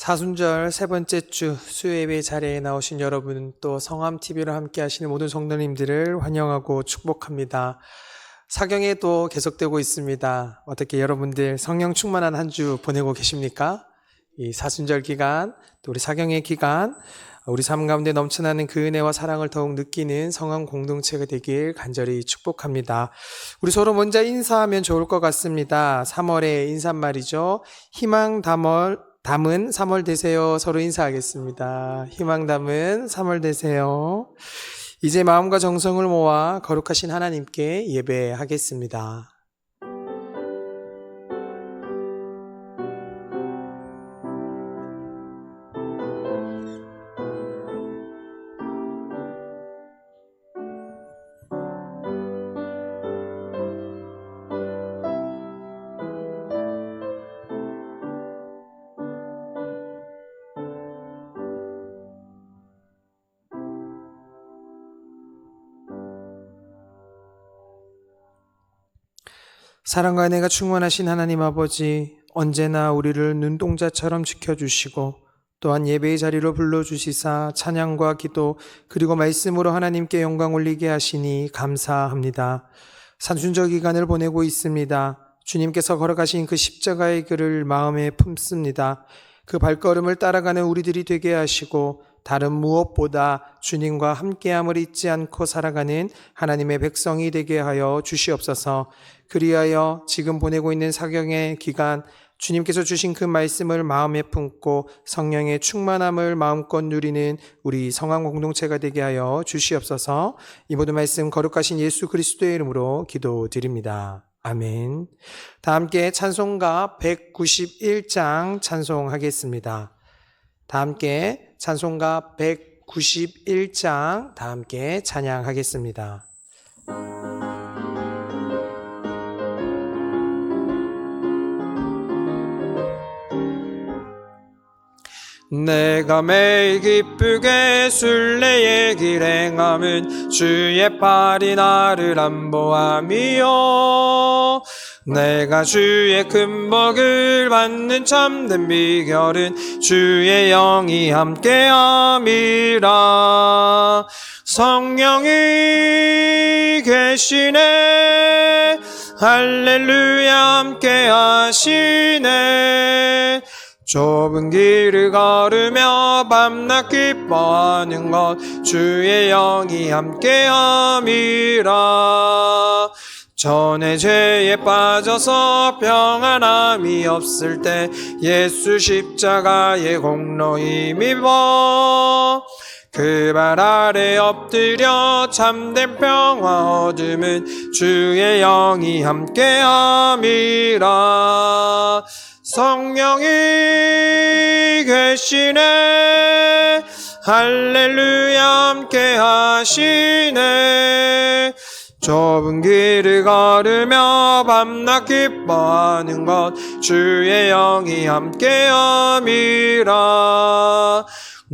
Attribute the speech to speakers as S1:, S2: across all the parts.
S1: 사순절 세 번째 주 수요예배 자리에 나오신 여러분, 또 성암TV로 함께 하시는 모든 성도님들을 환영하고 축복합니다. 사경에 또 계속되고 있습니다. 어떻게 여러분들 성령 충만한 한 주 보내고 계십니까? 이 사순절 기간, 또 우리 사경의 기간, 우리 삶 가운데 넘쳐나는 그 은혜와 사랑을 더욱 느끼는 성암 공동체가 되길 간절히 축복합니다. 우리 서로 먼저 인사하면 좋을 것 같습니다. 3월의 인사말이죠. 희망 담은 3월 되세요. 서로 인사하겠습니다. 희망 담은 3월 되세요. 이제 마음과 정성을 모아 거룩하신 하나님께 예배하겠습니다. 사랑과 은혜가 충만하신 하나님 아버지, 언제나 우리를 눈동자처럼 지켜주시고 또한 예배의 자리로 불러주시사 찬양과 기도 그리고 말씀으로 하나님께 영광 올리게 하시니 감사합니다. 사순절 기간을 보내고 있습니다. 주님께서 걸어가신 그 십자가의 길을 마음에 품습니다. 그 발걸음을 따라가는 우리들이 되게 하시고 다른 무엇보다 주님과 함께함을 잊지 않고 살아가는 하나님의 백성이 되게 하여 주시옵소서. 그리하여 지금 보내고 있는 사경의 기간, 주님께서 주신 그 말씀을 마음에 품고 성령의 충만함을 마음껏 누리는 우리 성황 공동체가 되게 하여 주시옵소서. 이 모든 말씀 거룩하신 예수 그리스도의 이름으로 기도드립니다. 아멘. 다 함께 찬송가 191장 찬송하겠습니다. 다 함께 찬송가 191장 다 함께 찬양하겠습니다. 내가 매일 기쁘게 순례의 길 행함은 주의 팔이 나를 안보함이요. 내가 주의 큰 복을 받는 참된 비결은 주의 영이 함께함이라. 성령이 계시네, 할렐루야 함께하시네. 좁은 길을 걸으며 밤낮 기뻐하는 것 주의 영이 함께함이라. 전에 죄에 빠져서 평안함이 없을 때 예수 십자가의 공로 힘입어 그 발 아래 엎드려 참된 평화 얻음은 주의 영이 함께함이라. 성령이 계시네, 할렐루야 함께하시네. 좁은 길을 걸으며 밤낮 기뻐하는 것 주의 영이 함께함이라.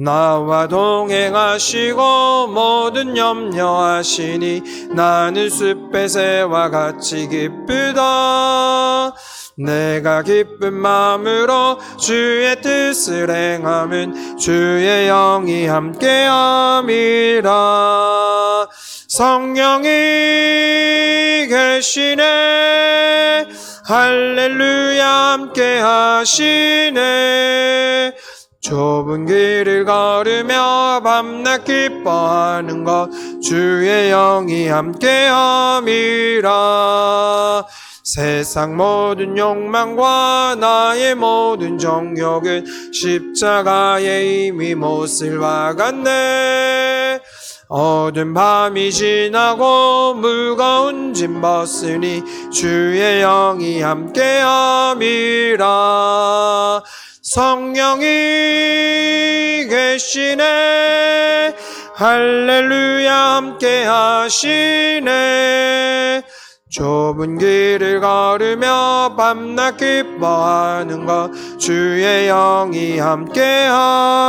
S1: 나와 동행하시고 모든 염려하시니 나는 숲의 새와 같이 기쁘다. 내가 기쁜 마음으로 주의 뜻을 행함은 주의 영이 함께함이라. 성령이 계시네, 할렐루야 함께하시네. 좁은 길을 걸으며 밤낮 기뻐하는 것 주의 영이 함께함이라. 세상 모든 욕망과 나의 모든 정욕은 십자가에 이미 못을 박았네. 어두운 밤이 지나고 무거운 짐 벗으니 주의 영이 함께함이라. 성령이 계시네, 할렐루야 함께하시네. 좁은 길을 걸으며 밤낮 기뻐하는 것 주의 영이 함께함이라.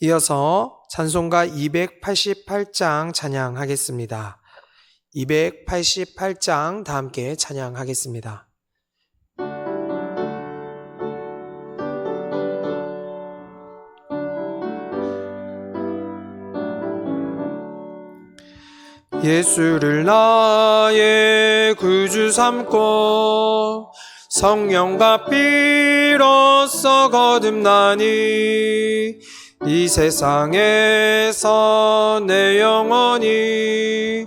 S1: 이어서 찬송가 288장 찬양하겠습니다. 288장 다 함께 찬양하겠습니다. 예수를 나의 구주 삼고 성령과 피로써 거듭나니 이 세상에서 내 영혼이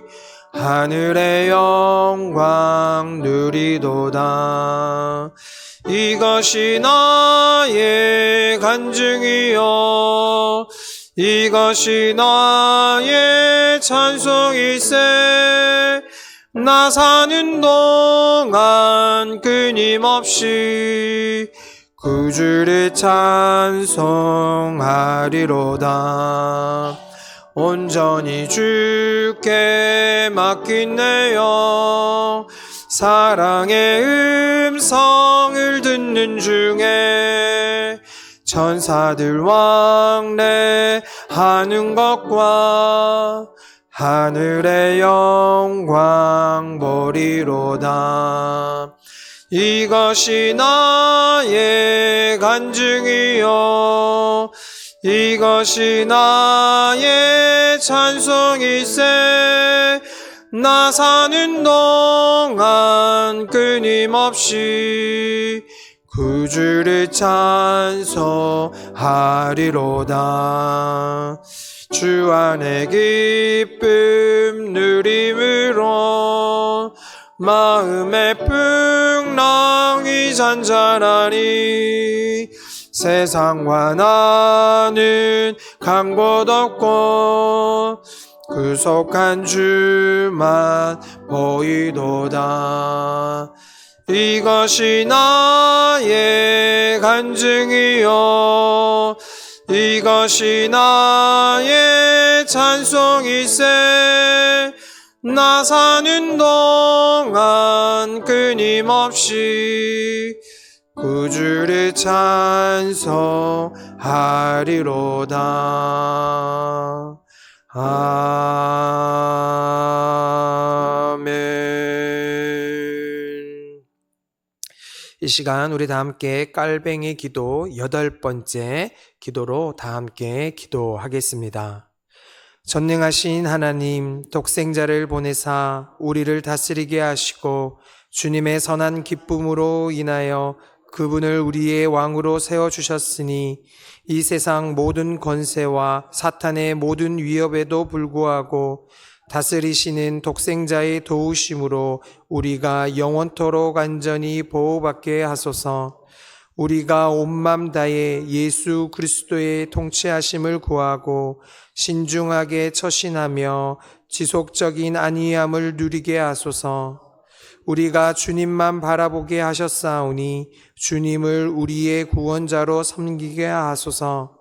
S1: 하늘의 영광 누리도다. 이것이 나의 간증이요 이것이 나의 찬송일세. 나 사는 동안 끊임없이 구주를 찬송하리로다. 온전히 주께 맡긴 내 영 사랑의 음성을 듣는 중에 천사들 왕래하는 것과 하늘의 영광 보리로다. 이것이 나의 간증이요 이것이 나의 찬송일세. 나 사는 동안 끊임없이 구주를 찬송하리로다. 주 안의 기쁨 누림으로 마음의 풍랑이 잔잔하니 세상과 나는 간 곳 없고 구속한 주만 보이도다. 이것이 나의 간증이요 이것이 나의 찬송일세. 나 사는 동안 끊임없이 구주를 찬송하리로다. 아멘. 이 시간 우리 다 함께 깔뱅이 기도 8번째 기도로 다 함께 기도하겠습니다. 전능하신 하나님, 독생자를 보내사 우리를 다스리게 하시고 주님의 선한 기쁨으로 인하여 그분을 우리의 왕으로 세워주셨으니 이 세상 모든 권세와 사탄의 모든 위협에도 불구하고 다스리시는 독생자의 도우심으로 우리가 영원토록 안전히 보호받게 하소서. 우리가 온 맘 다해 예수 그리스도의 통치하심을 구하고 신중하게 처신하며 지속적인 안위함을 누리게 하소서. 우리가 주님만 바라보게 하셨사오니 주님을 우리의 구원자로 섬기게 하소서.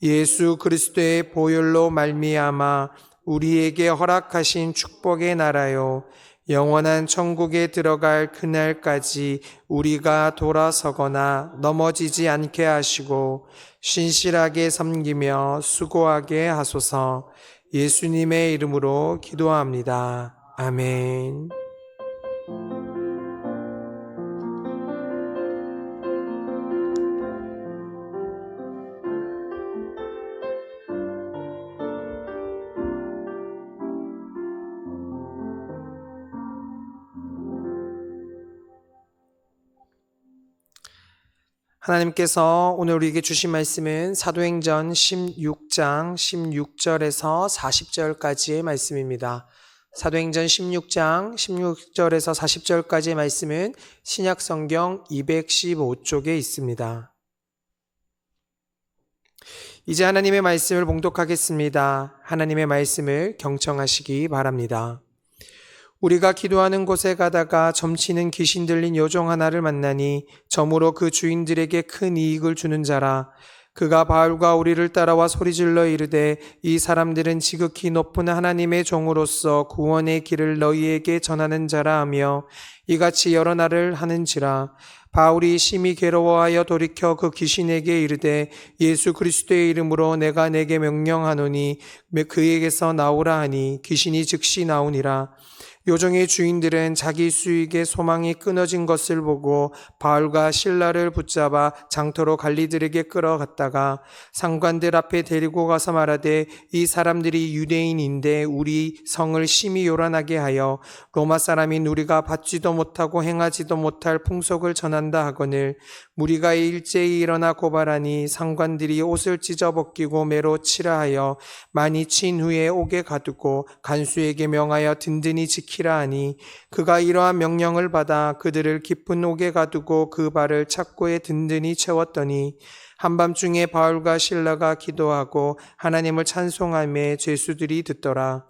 S1: 예수 그리스도의 보혈로 말미암아 우리에게 허락하신 축복의 나라요 영원한 천국에 들어갈 그날까지 우리가 돌아서거나 넘어지지 않게 하시고 신실하게 섬기며 수고하게 하소서. 예수님의 이름으로 기도합니다. 아멘. 하나님께서 오늘 우리에게 주신 말씀은 사도행전 16장 16절에서 40절까지의 말씀입니다. 사도행전 16장 16절에서 40절까지의 말씀은 신약성경 215쪽에 있습니다. 이제 하나님의 말씀을 봉독하겠습니다. 하나님의 말씀을 경청하시기 바랍니다. 우리가 기도하는 곳에 가다가 점치는 귀신 들린 여종 하나를 만나니 점으로 그 주인들에게 큰 이익을 주는 자라. 그가 바울과 우리를 따라와 소리질러 이르되 이 사람들은 지극히 높은 하나님의 종으로서 구원의 길을 너희에게 전하는 자라 하며 이같이 여러 날을 하는지라. 바울이 심히 괴로워하여 돌이켜 그 귀신에게 이르되 예수 그리스도의 이름으로 내가 내게 명령하노니 그에게서 나오라 하니 귀신이 즉시 나오니라. 요정의 주인들은 자기 수익의 소망이 끊어진 것을 보고 바울과 실라를 붙잡아 장터로 관리들에게 끌어갔다가 상관들 앞에 데리고 가서 말하되 이 사람들이 유대인인데 우리 성을 심히 요란하게 하여 로마 사람인 우리가 받지도 못하고 행하지도 못할 풍속을 전한다 하거늘 무리가 일제히 일어나 고발하니 상관들이 옷을 찢어 벗기고 매로 치라 하여 많이 친 후에 옥에 가두고 간수에게 명하여 든든히 지키라 하니 그가 이러한 명령을 받아 그들을 깊은 옥에 가두고 그 발을 착고에 든든히 채웠더니 한밤중에 바울과 실라가 기도하고 하나님을 찬송하며 죄수들이 듣더라.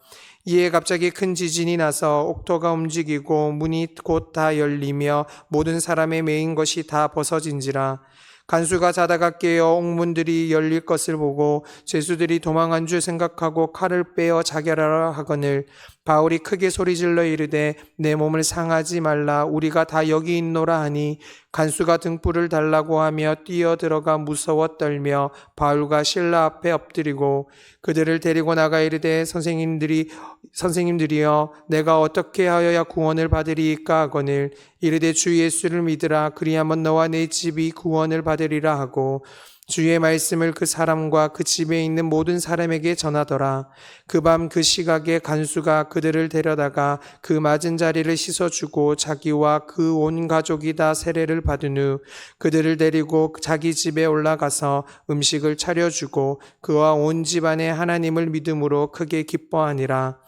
S1: 이에 갑자기 큰 지진이 나서 옥토가 움직이고 문이 곧 다 열리며 모든 사람의 매인 것이 다 벗어진지라. 간수가 자다가 깨어 옥문들이 열릴 것을 보고 죄수들이 도망한 줄 생각하고 칼을 빼어 자결하라 하거늘 바울이 크게 소리질러 이르되 내 몸을 상하지 말라 우리가 다 여기 있노라 하니 간수가 등불을 달라고 하며 뛰어들어가 무서워 떨며 바울과 실라 앞에 엎드리고 그들을 데리고 나가 이르되 선생님들이여 내가 어떻게 하여야 구원을 받으리이까 하거늘 이르되 주 예수를 믿으라 그리하면 너와 내 집이 구원을 받으리라 하고 주의 말씀을 그 사람과 그 집에 있는 모든 사람에게 전하더라. 그 밤 그 시각에 간수가 그들을 데려다가 그 맞은 자리를 씻어주고 자기와 그 온 가족이 다 세례를 받은 후 그들을 데리고 자기 집에 올라가서 음식을 차려주고 그와 온 집안에 하나님을 믿음으로 크게 기뻐하니라.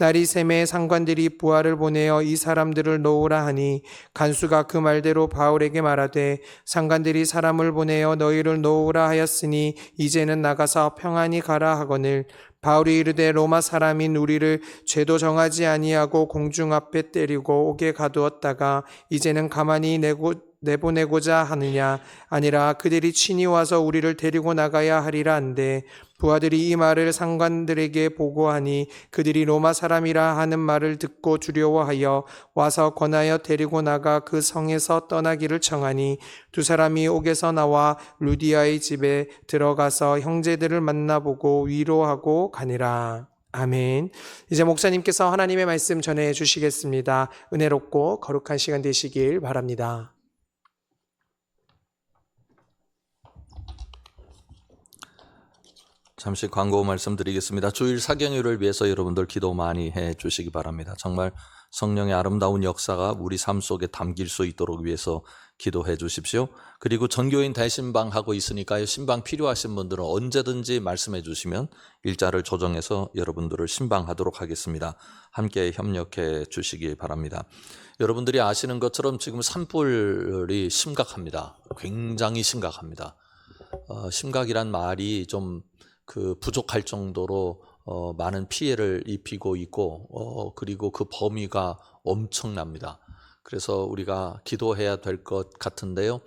S1: 날이 새매 상관들이 부하를 보내어 이 사람들을 놓으라 하니 간수가 그 말대로 바울에게 말하되 상관들이 사람을 보내어 너희를 놓으라 하였으니 이제는 나가서 평안히 가라 하거늘 바울이 이르되 로마 사람인 우리를 죄도 정하지 아니하고 공중 앞에 때리고 옥에 가두었다가 이제는 가만히 내보내고자 하느냐 아니라 그들이 친히 와서 우리를 데리고 나가야 하리라 한데 부하들이 이 말을 상관들에게 보고하니 그들이 로마 사람이라 하는 말을 듣고 두려워하여 와서 권하여 데리고 나가 그 성에서 떠나기를 청하니 두 사람이 옥에서 나와 루디아의 집에 들어가서 형제들을 만나보고 위로하고 가니라. 아멘. 이제 목사님께서 하나님의 말씀 전해 주시겠습니다. 은혜롭고 거룩한 시간 되시길 바랍니다.
S2: 잠시 광고 말씀드리겠습니다. 주일 사경유를 위해서 여러분들 기도 많이 해 주시기 바랍니다. 정말 성령의 아름다운 역사가 우리 삶 속에 담길 수 있도록 위해서 기도해 주십시오. 그리고 전교인 대신방 하고 있으니까요. 신방 필요하신 분들은 언제든지 말씀해 주시면 일자를 조정해서 여러분들을 신방하도록 하겠습니다. 함께 협력해 주시기 바랍니다. 여러분들이 아시는 것처럼 지금 산불이 심각합니다. 굉장히 심각합니다. 심각이란 말이 좀 부족할 정도로 많은 피해를 입히고 있고 그리고 그 범위가 엄청납니다. 그래서 우리가 기도해야 될 것 같은데요.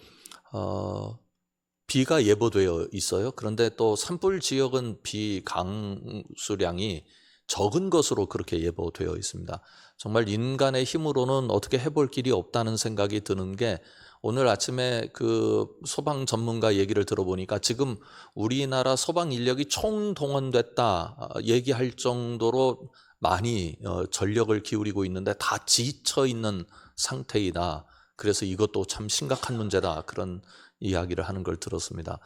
S2: 비가 예보되어 있어요. 그런데 또 산불 지역은 비 강수량이 적은 것으로 그렇게 예보되어 있습니다. 정말 인간의 힘으로는 어떻게 해볼 길이 없다는 생각이 드는 게 오늘 아침에 그 소방 전문가 얘기를 들어보니까 지금 우리나라 소방 인력이 총동원됐다 얘기할 정도로 많이 전력을 기울이고 있는데 다 지쳐 있는 상태이다. 그래서 이것도 참 심각한 문제다. 그런 이야기를 하는 걸 들었습니다.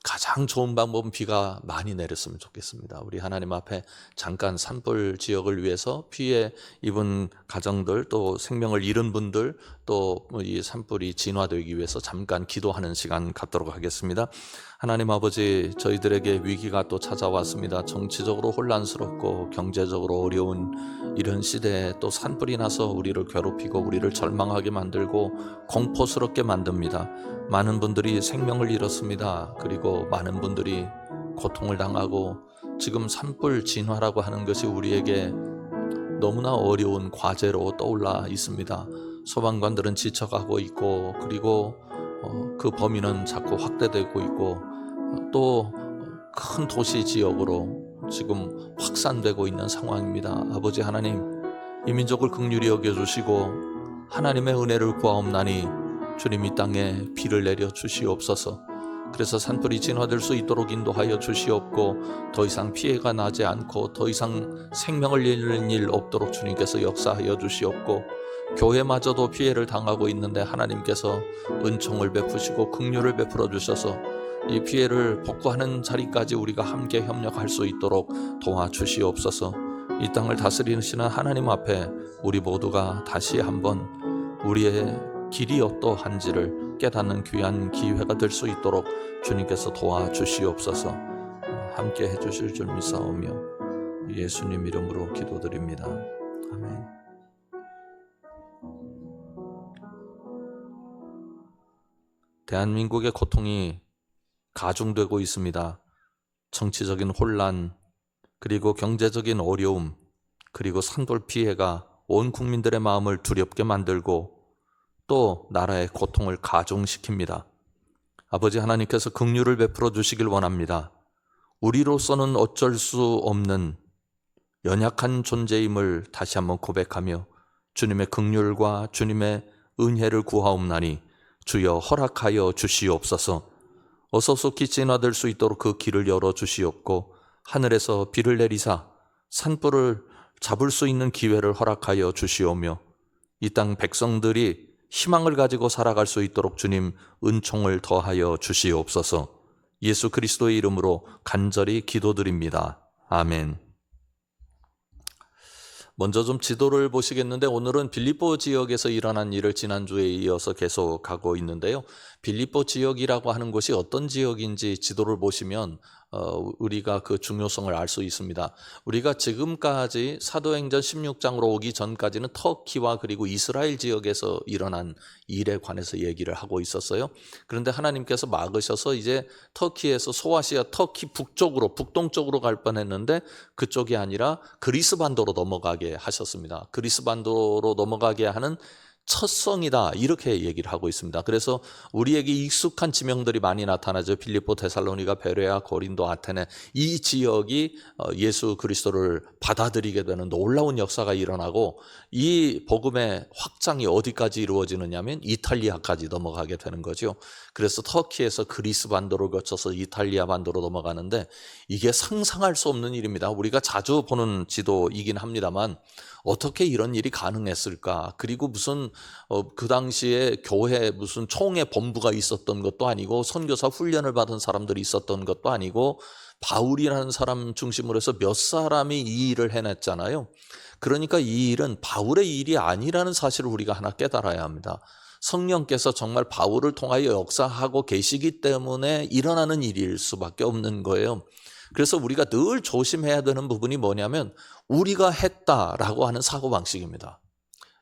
S2: 가장 좋은 방법은 비가 많이 내렸으면 좋겠습니다. 우리 하나님 앞에 잠깐 산불 지역을 위해서 피해 입은 가정들 또 생명을 잃은 분들 또 이 산불이 진화되기 위해서 잠깐 기도하는 시간 갖도록 하겠습니다. 하나님 아버지, 저희들에게 위기가 또 찾아왔습니다. 정치적으로 혼란스럽고 경제적으로 어려운 이런 시대에 또 산불이 나서 우리를 괴롭히고 우리를 절망하게 만들고 공포스럽게 만듭니다. 많은 분들이 생명을 잃었습니다. 그리고 많은 분들이 고통을 당하고 지금 산불 진화라고 하는 것이 우리에게 너무나 어려운 과제로 떠올라 있습니다. 소방관들은 지쳐가고 있고 그리고 그 범위는 자꾸 확대되고 있고 또 큰 도시 지역으로 지금 확산되고 있는 상황입니다. 아버지 하나님, 이 민족을 긍휼히 여겨주시고 하나님의 은혜를 구하옵나니 주님 이 땅에 비를 내려 주시옵소서. 그래서 산불이 진화될 수 있도록 인도하여 주시옵고 더 이상 피해가 나지 않고 더 이상 생명을 잃는 일 없도록 주님께서 역사하여 주시옵고 교회마저도 피해를 당하고 있는데 하나님께서 은총을 베푸시고 긍휼을 베풀어 주셔서 이 피해를 복구하는 자리까지 우리가 함께 협력할 수 있도록 도와주시옵소서. 이 땅을 다스리시는 하나님 앞에 우리 모두가 다시 한번 우리의 길이 어떠한지를 깨닫는 귀한 기회가 될 수 있도록 주님께서 도와주시옵소서. 함께 해주실 줄 믿사오며 예수님 이름으로 기도드립니다. 아멘. 대한민국의 고통이 가중되고 있습니다. 정치적인 혼란, 그리고 경제적인 어려움, 그리고 산불 피해가 온 국민들의 마음을 두렵게 만들고 또 나라의 고통을 가중시킵니다. 아버지 하나님께서 긍휼을 베풀어 주시길 원합니다. 우리로서는 어쩔 수 없는 연약한 존재임을 다시 한번 고백하며 주님의 긍휼과 주님의 은혜를 구하옵나니 주여 허락하여 주시옵소서. 어서 속히 진화될 수 있도록 그 길을 열어주시옵고 하늘에서 비를 내리사 산불을 잡을 수 있는 기회를 허락하여 주시오며 이 땅 백성들이 희망을 가지고 살아갈 수 있도록 주님 은총을 더하여 주시옵소서. 예수 그리스도의 이름으로 간절히 기도드립니다. 아멘. 먼저 좀 지도를 보시겠는데 오늘은 빌립보 지역에서 일어난 일을 지난주에 이어서 계속 가고 있는데요. 빌립보 지역이라고 하는 곳이 어떤 지역인지 지도를 보시면 우리가 그 중요성을 알 수 있습니다. 우리가 지금까지 사도행전 16장으로 오기 전까지는 터키와 그리고 이스라엘 지역에서 일어난 일에 관해서 얘기를 하고 있었어요. 그런데 하나님께서 막으셔서 이제 터키에서 소아시아 터키 북동쪽으로 갈 뻔했는데 그쪽이 아니라 그리스 반도로 넘어가게 하셨습니다. 그리스 반도로 넘어가게 하는 첫성이다 이렇게 얘기를 하고 있습니다. 그래서 우리에게 익숙한 지명들이 많이 나타나죠. 필리포, 데살로니가, 베레아, 고린도, 아테네 이 지역이 예수 그리스도를 받아들이게 되는 놀라운 역사가 일어나고 이 복음의 확장이 어디까지 이루어지느냐면 이탈리아까지 넘어가게 되는 거죠. 그래서 터키에서 그리스 반도를 거쳐서 이탈리아 반도로 넘어가는데 이게 상상할 수 없는 일입니다. 우리가 자주 보는 지도이긴 합니다만 어떻게 이런 일이 가능했을까? 그리고 무슨 그 당시에 교회 무슨 총회 본부가 있었던 것도 아니고 선교사 훈련을 받은 사람들이 있었던 것도 아니고 바울이라는 사람 중심으로 해서 몇 사람이 이 일을 해냈잖아요. 그러니까 이 일은 바울의 일이 아니라는 사실을 우리가 하나 깨달아야 합니다. 성령께서 정말 바울을 통하여 역사하고 계시기 때문에 일어나는 일일 수밖에 없는 거예요. 그래서 우리가 늘 조심해야 되는 부분이 뭐냐면 우리가 했다라고 하는 사고방식입니다.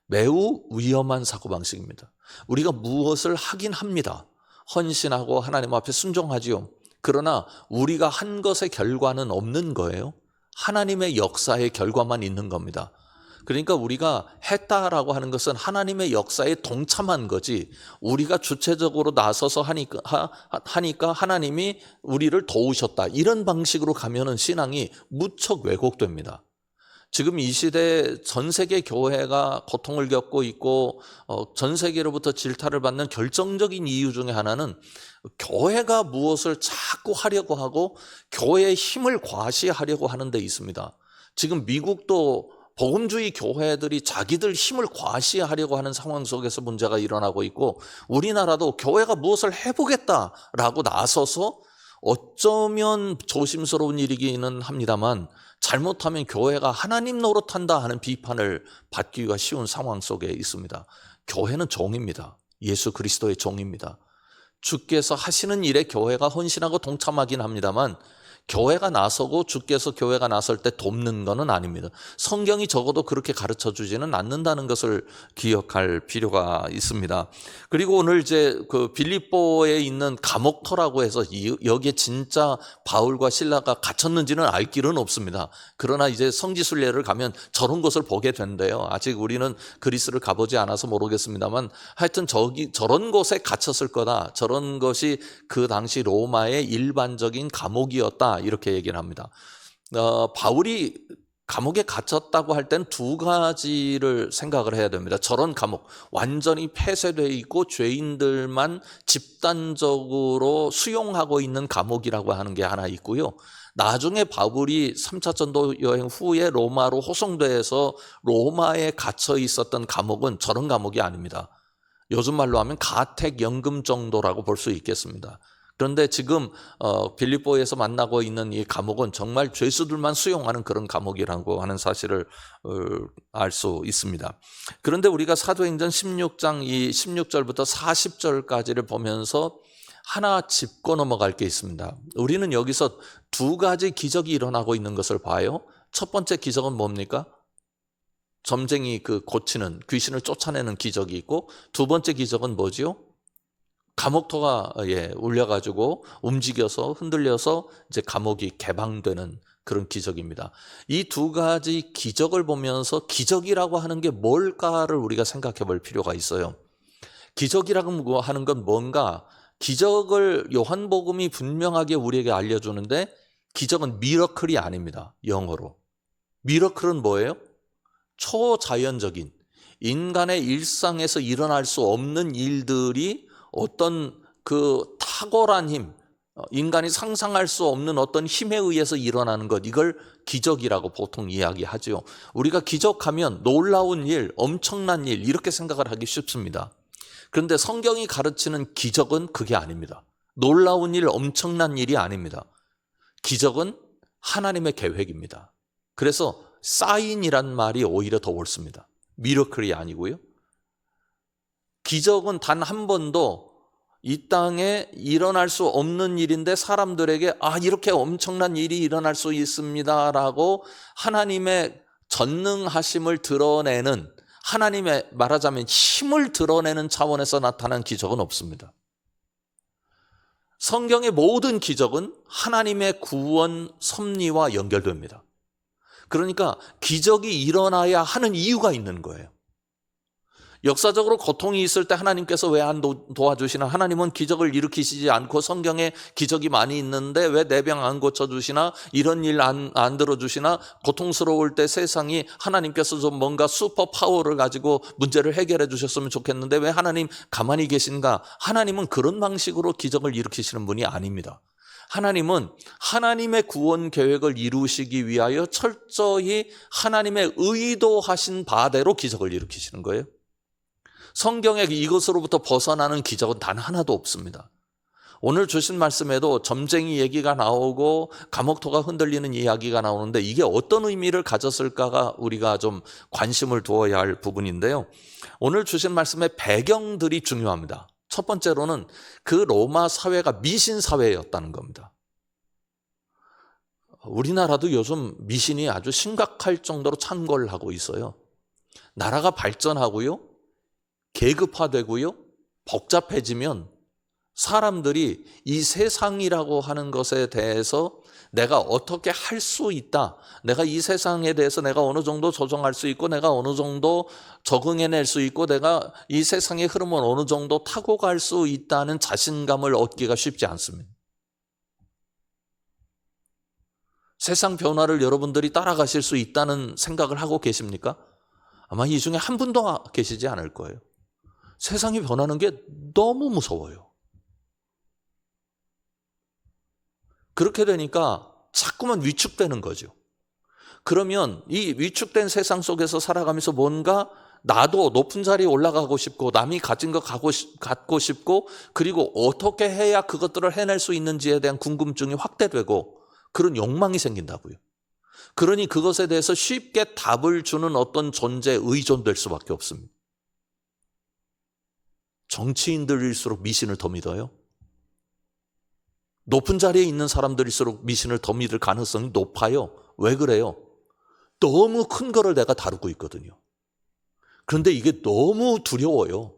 S2: 매우 위험한 사고방식입니다. 우리가 무엇을 하긴 합니다. 헌신하고 하나님 앞에 순종하지요. 그러나 우리가 한 것의 결과는 없는 거예요. 하나님의 역사의 결과만 있는 겁니다. 그러니까 우리가 했다라고 하는 것은 하나님의 역사에 동참한 거지 우리가 주체적으로 나서서 하니까 하나님이 우리를 도우셨다 이런 방식으로 가면은 신앙이 무척 왜곡됩니다. 지금 이 시대에 전 세계 교회가 고통을 겪고 있고 전 세계로부터 질타를 받는 결정적인 이유 중에 하나는 교회가 무엇을 자꾸 하려고 하고 교회의 힘을 과시하려고 하는 데 있습니다. 지금 미국도 복음주의 교회들이 자기들 힘을 과시하려고 하는 상황 속에서 문제가 일어나고 있고 우리나라도 교회가 무엇을 해보겠다라고 나서서 어쩌면 조심스러운 일이기는 합니다만 잘못하면 교회가 하나님 노릇한다 하는 비판을 받기가 쉬운 상황 속에 있습니다. 교회는 종입니다. 예수 그리스도의 종입니다. 주께서 하시는 일에 교회가 헌신하고 동참하긴 합니다만 교회가 나서고 주께서 교회가 나설 때 돕는 것은 아닙니다. 성경이 적어도 그렇게 가르쳐 주지는 않는다는 것을 기억할 필요가 있습니다. 그리고 오늘 이제 그 빌립보에 있는 감옥터라고 해서 여기에 진짜 바울과 실라가 갇혔는지는 알 길은 없습니다. 그러나 이제 성지순례를 가면 저런 것을 보게 된대요. 아직 우리는 그리스를 가보지 않아서 모르겠습니다만 하여튼 저런 곳에 갇혔을 거다. 저런 것이 그 당시 로마의 일반적인 감옥이었다. 이렇게 얘기를 합니다. 바울이 감옥에 갇혔다고 할 땐 두 가지를 생각을 해야 됩니다. 저런 감옥, 완전히 폐쇄되어 있고 죄인들만 집단적으로 수용하고 있는 감옥이라고 하는 게 하나 있고요. 나중에 바울이 3차 전도 여행 후에 로마로 호송돼서 로마에 갇혀 있었던 감옥은 저런 감옥이 아닙니다. 요즘 말로 하면 가택연금 정도라고 볼 수 있겠습니다. 그런데 지금 빌립보에서 만나고 있는 이 감옥은 정말 죄수들만 수용하는 그런 감옥이라고 하는 사실을 알 수 있습니다. 그런데 우리가 사도행전 16장 이 16절부터 40절까지를 보면서 하나 짚고 넘어갈 게 있습니다. 우리는 여기서 두 가지 기적이 일어나고 있는 것을 봐요. 첫 번째 기적은 뭡니까? 점쟁이 고치는, 귀신을 쫓아내는 기적이 있고, 두 번째 기적은 뭐지요? 감옥토가 울려가지고 움직여서 흔들려서 이제 감옥이 개방되는 그런 기적입니다. 이 두 가지 기적을 보면서 기적이라고 하는 게 뭘까를 우리가 생각해 볼 필요가 있어요. 기적이라고 하는 건 뭔가, 기적을 요한복음이 분명하게 우리에게 알려주는데 기적은 미러클이 아닙니다. 영어로. 미러클은 뭐예요? 초자연적인, 인간의 일상에서 일어날 수 없는 일들이 어떤 탁월한 힘, 인간이 상상할 수 없는 어떤 힘에 의해서 일어나는 것, 이걸 기적이라고 보통 이야기하죠. 우리가 기적하면 놀라운 일, 엄청난 일 이렇게 생각을 하기 쉽습니다. 그런데 성경이 가르치는 기적은 그게 아닙니다. 놀라운 일, 엄청난 일이 아닙니다. 기적은 하나님의 계획입니다. 그래서 사인이란 말이 오히려 더 옳습니다. 미러클이 아니고요. 기적은 단 한 번도 이 땅에 일어날 수 없는 일인데 사람들에게 이렇게 엄청난 일이 일어날 수 있습니다라고 하나님의 전능하심을 드러내는, 하나님의 말하자면 힘을 드러내는 차원에서 나타난 기적은 없습니다. 성경의 모든 기적은 하나님의 구원 섭리와 연결됩니다. 그러니까 기적이 일어나야 하는 이유가 있는 거예요. 역사적으로 고통이 있을 때 하나님께서 왜 안 도와주시나? 하나님은 기적을 일으키시지 않고 성경에 기적이 많이 있는데 왜 내 병 안 고쳐주시나? 이런 일 안 들어주시나? 고통스러울 때 세상이 하나님께서 좀 뭔가 슈퍼 파워를 가지고 문제를 해결해 주셨으면 좋겠는데 왜 하나님 가만히 계신가? 하나님은 그런 방식으로 기적을 일으키시는 분이 아닙니다. 하나님은 하나님의 구원 계획을 이루시기 위하여 철저히 하나님의 의도하신 바대로 기적을 일으키시는 거예요. 성경에 이것으로부터 벗어나는 기적은 단 하나도 없습니다. 오늘 주신 말씀에도 점쟁이 얘기가 나오고 감옥토가 흔들리는 이야기가 나오는데 이게 어떤 의미를 가졌을까가 우리가 좀 관심을 두어야 할 부분인데요. 오늘 주신 말씀의 배경들이 중요합니다. 첫 번째로는 그 로마 사회가 미신 사회였다는 겁니다. 우리나라도 요즘 미신이 아주 심각할 정도로 창궐을 하고 있어요. 나라가 발전하고요, 계급화되고요, 복잡해지면 사람들이 이 세상이라고 하는 것에 대해서 내가 어떻게 할 수 있다, 내가 이 세상에 대해서 내가 어느 정도 조정할 수 있고 내가 어느 정도 적응해낼 수 있고 내가 이 세상의 흐름을 어느 정도 타고 갈 수 있다는 자신감을 얻기가 쉽지 않습니다. 세상 변화를 여러분들이 따라가실 수 있다는 생각을 하고 계십니까? 아마 이 중에 한 분도 계시지 않을 거예요. 세상이 변하는 게 너무 무서워요. 그렇게 되니까 자꾸만 위축되는 거죠. 그러면 이 위축된 세상 속에서 살아가면서 뭔가 나도 높은 자리에 올라가고 싶고 남이 가진 거 갖고 싶고 그리고 어떻게 해야 그것들을 해낼 수 있는지에 대한 궁금증이 확대되고 그런 욕망이 생긴다고요. 그러니 그것에 대해서 쉽게 답을 주는 어떤 존재에 의존될 수밖에 없습니다. 정치인들일수록 미신을 더 믿어요. 높은 자리에 있는 사람들일수록 미신을 더 믿을 가능성이 높아요. 왜 그래요? 너무 큰 거를 내가 다루고 있거든요. 그런데 이게 너무 두려워요.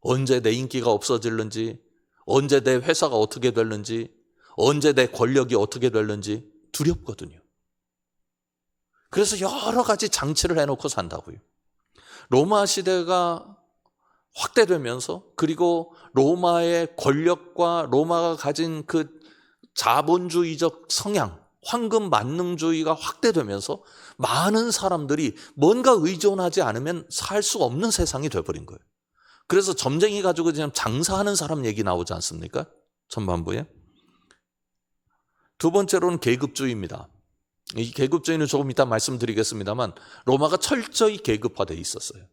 S2: 언제 내 인기가 없어질는지, 언제 내 회사가 어떻게 될는지, 언제 내 권력이 어떻게 될는지 두렵거든요. 그래서 여러 가지 장치를 해놓고 산다고요. 로마 시대가 확대되면서 그리고 로마의 권력과 로마가 가진 그 자본주의적 성향, 황금 만능주의가 확대되면서 많은 사람들이 뭔가 의존하지 않으면 살 수 없는 세상이 돼버린 거예요. 그래서 점쟁이 가지고 그냥 장사하는 사람 얘기 나오지 않습니까? 전반부에. 두 번째로는 계급주의입니다. 이 계급주의는 조금 이따 말씀드리겠습니다만 로마가 철저히 계급화되어 있었어요.